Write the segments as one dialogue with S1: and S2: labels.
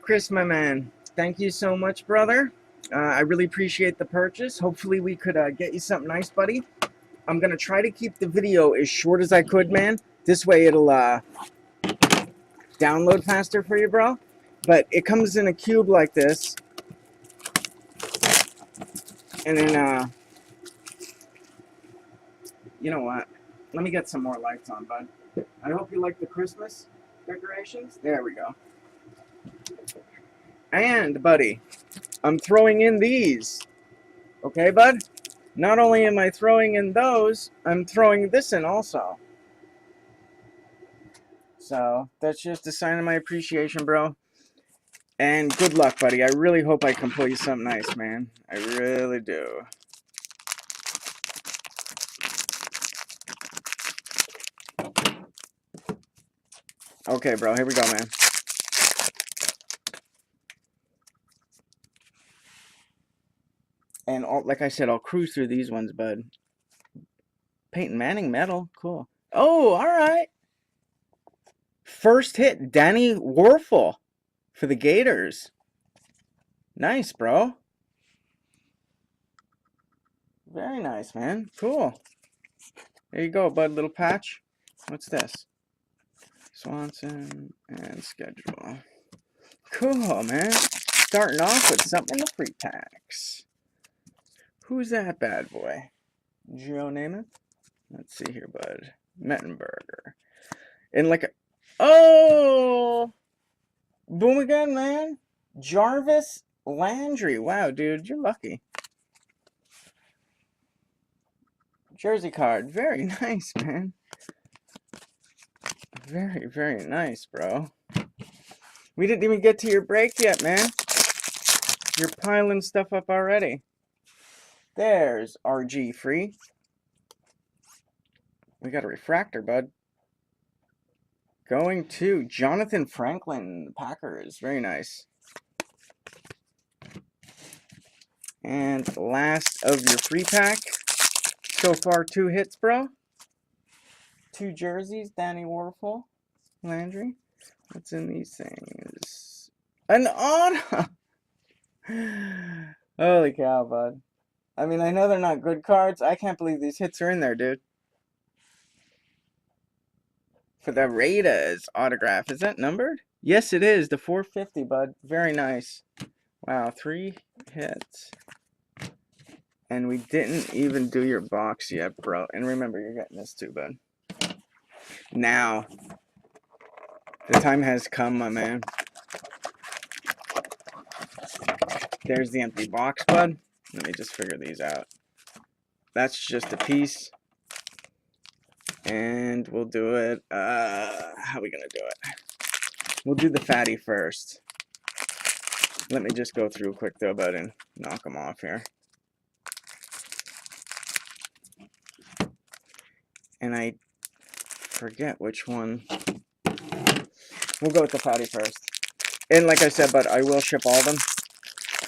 S1: Chris, my man, thank you so much, brother. I really appreciate the purchase. Hopefully, we could get you something nice, buddy. I'm gonna try to keep the video as short as I could, man. This way, it'll download faster for you, bro. But it comes in a cube like this, and then you know what? Let me get some more lights on, bud. I hope you like the Christmas decorations. There we go. And, buddy, I'm throwing in these. Okay, bud? Not only am I throwing in those, I'm throwing this in also. So, that's just a sign of my appreciation, bro. And good luck, buddy. I really hope I can pull you something nice, man. I really do. Okay, bro. Here we go, man. And like I said, I'll cruise through these ones, bud. Peyton Manning medal. Cool. Oh, all right. First hit, Danny Werfel for the Gators. Nice, bro. Very nice, man. Cool. There you go, bud. Little patch. What's this? Swanson and schedule. Cool, man. Starting off with something in the free packs. Who's that bad boy? Joe Namath? Let's see here, bud. Mettenberger. And like a... Oh! Boom again, man. Jarvis Landry. Wow, dude, you're lucky. Jersey card. Very nice, man. Very, very nice, bro. We didn't even get to your break yet, man. You're piling stuff up already. There's RG free. We got a refractor, bud. Going to Jonathan Franklin, Packers. Very nice. And last of your free pack. So far, 2 hits, bro. 2 jerseys, Danny Werfel, Landry. What's in these things? An honor! Holy cow, bud. I mean, I know they're not good cards. I can't believe these hits are in there, dude. For the Raiders autograph. Is that numbered? Yes, it is. The 450, bud. Very nice. Wow, 3 hits. And we didn't even do your box yet, bro. And remember, you're getting this too, bud. Now, the time has come, my man. There's the empty box, bud. Let me just figure these out. That's just a piece. And we'll do it. How are we going to do it? We'll do the fatty first. Let me just go through quick, though, bud, and knock them off here. And I forget which one. We'll go with the fatty first. And like I said, bud, I will ship all of them.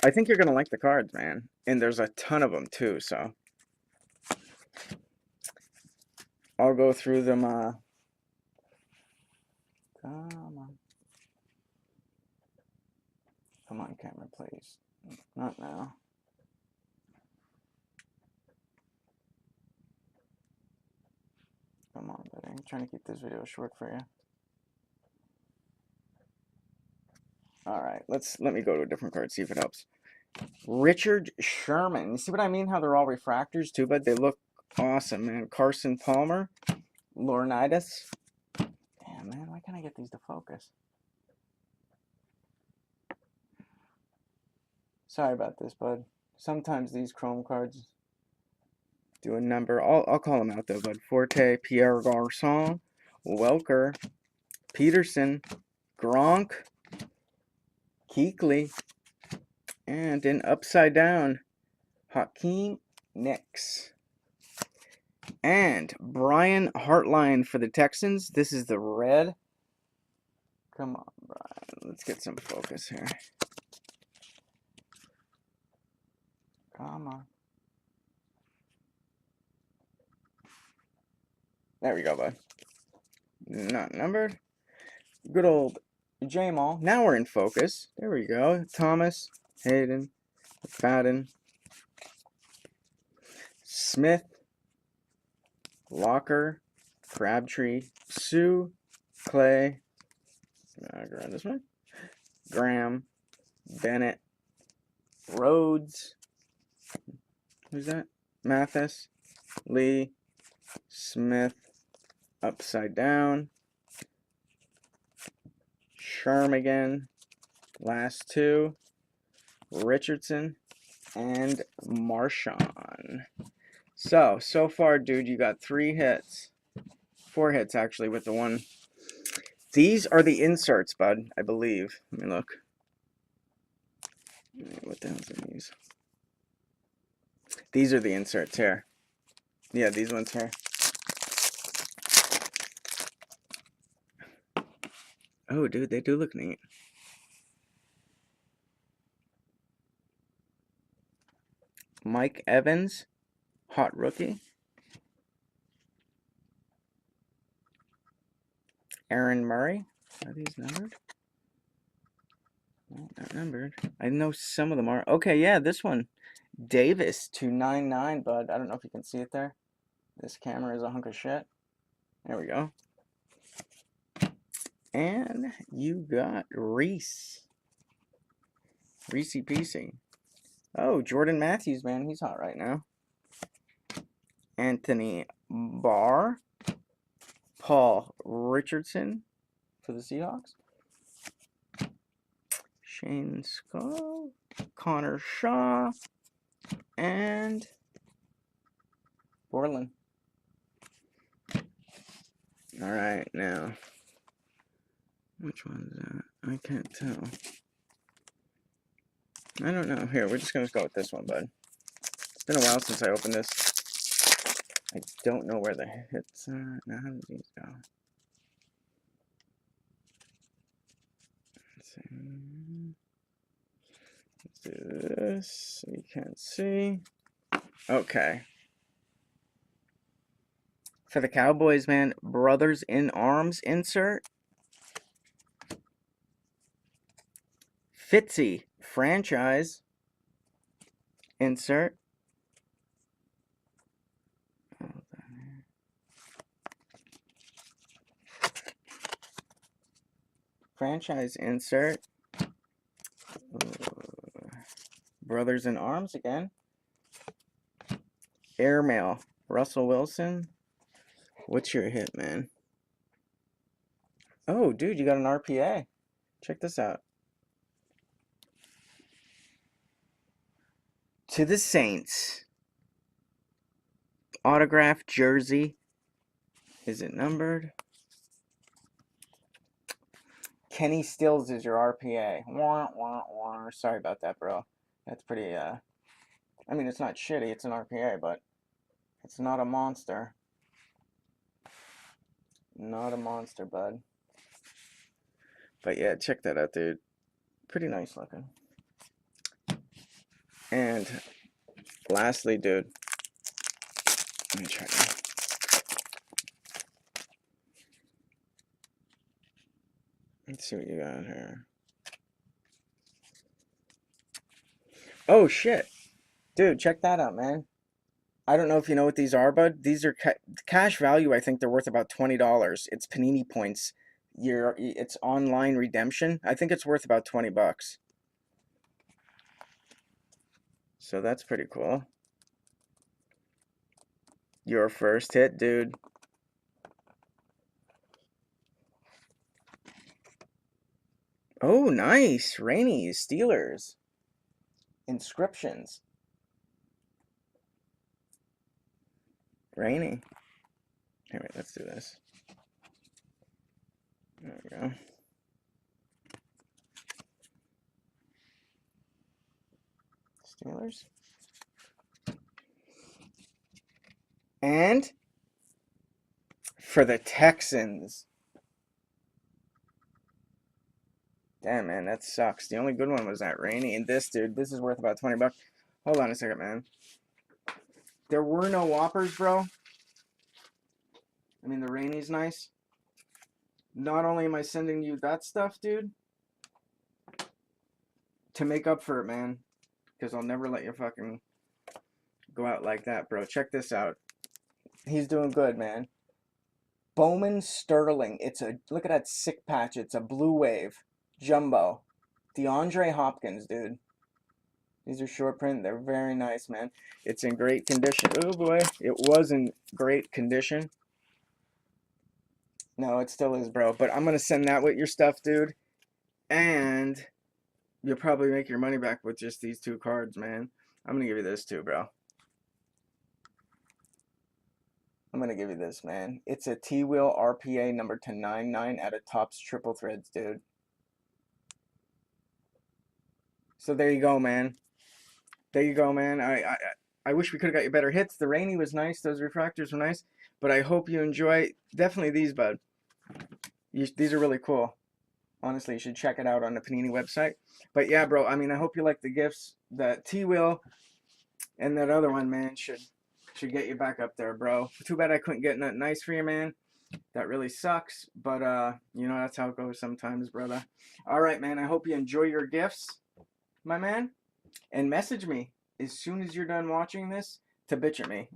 S1: I think you're going to like the cards, man. And there's a ton of them, too, so. I'll go through them, Come on. Come on, camera, please. Not now. Come on, buddy. I'm trying to keep this video short for you. Alright, let me go to a different card, see if it helps. Richard Sherman. You see what I mean? How they're all refractors, too, but they look awesome, man. Carson Palmer. Laurinaitis. Damn, man, why can't I get these to focus? Sorry about this, bud. Sometimes these Chrome cards do a number. I'll call them out, though, bud. Forte, Pierre Garçon, Welker, Peterson, Gronk, Kuechly, and an upside down, Hakeem Nicks. And Brian Hartline for the Texans. This is the red. Come on, Brian. Let's get some focus here. Come on. There we go, bud. Not numbered. Good old Jamal. Now we're in focus. There we go. Thomas, Hayden, McFadden, Smith, Locker, Crabtree, Sue, Clay, go around this way, Graham, Bennett, Rhodes, who's that? Mathis, Lee, Smith, upside down, Sherm again, last two, Richardson, and Marshawn. So far, dude, you got 3 hits. 4 hits, actually, with the one. These are the inserts, bud, I believe. Let me look. What the hell's in these? These are the inserts here. Yeah, these ones here. Oh, dude, they do look neat. Mike Evans, hot rookie. Aaron Murray. Are these numbered? No, not numbered. I know some of them are. Okay, yeah, this one. Davis, 299, bud. I don't know if you can see it there. This camera is a hunk of shit. There we go. And you got Reese. Reese PC. Oh, Jordan Matthews, man. He's hot right now. Anthony Barr. Paul Richardson for the Seahawks. Shane Skull. Connor Shaw. And Borland. Alright, now. Which one is that? I can't tell. I don't know. Here, we're just going to go with this one, bud. It's been a while since I opened this. I don't know where the hits are. Now, how do these go? Let's see. Let's do this so you can't see. Okay. For the Cowboys, man, Brothers in Arms insert. Fitzy franchise insert. Franchise insert. Brothers in Arms again. Airmail. Russell Wilson. What's your hit, man? Oh, dude, you got an RPA. Check this out. To the Saints. Autograph jersey. Is it numbered? Kenny Stills is your RPA. Wah, wah, wah. Sorry about that, bro. That's pretty, I mean, it's not shitty. It's an RPA, but it's not a monster. Not a monster, bud. But yeah, check that out, dude. Pretty nice looking. And lastly, dude. Let me try that. Let's see what you got here. Oh, shit. Dude, check that out, man. I don't know if you know what these are, bud. These are cash value. I think they're worth about $20. It's Panini points. It's online redemption. I think it's worth about $20. So that's pretty cool. Your first hit, dude. Oh, nice. Rainey's Steelers. Inscriptions. Rainy. All right, let's do this. There we go. Steelers. And for the Texans. Damn, man, that sucks. The only good one was that Rainy. And this, dude, this is worth about $20. Hold on a second, man. There were no Whoppers, bro. I mean, the Rainy's nice. not only am I sending you that stuff, dude, to make up for it, man, because I'll never let you fucking go out like that, bro. Check this out. He's doing good, man. Bowman Sterling. It's a, look at that sick patch. It's a blue wave. Jumbo. DeAndre Hopkins, dude. These are short print. They're very nice, man. It's in great condition. Oh, boy. It was in great condition. No, it still is, bro. But I'm going to send that with your stuff, dude. And you'll probably make your money back with just these 2 cards, man. I'm going to give you this, too, bro. I'm going to give you this, man. It's a T-Wheel RPA number 1099 out of Topps Triple Threads, dude. So there you go, man. There you go, man. I wish we could have got you better hits. The rainy was nice. Those refractors were nice. But I hope you enjoy. Definitely these, bud. These are really cool. Honestly, you should check it out on the Panini website. But yeah, bro, I mean, I hope you like the gifts. That T-Wheel and that other one, man, should get you back up there, bro. Too bad I couldn't get nothing nice for you, man. That really sucks. But, you know, that's how it goes sometimes, brother. All right, man. I hope you enjoy your gifts, my man. And message me as soon as you're done watching this to bitch at me.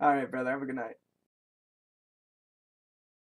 S1: All right, brother. Have a good night.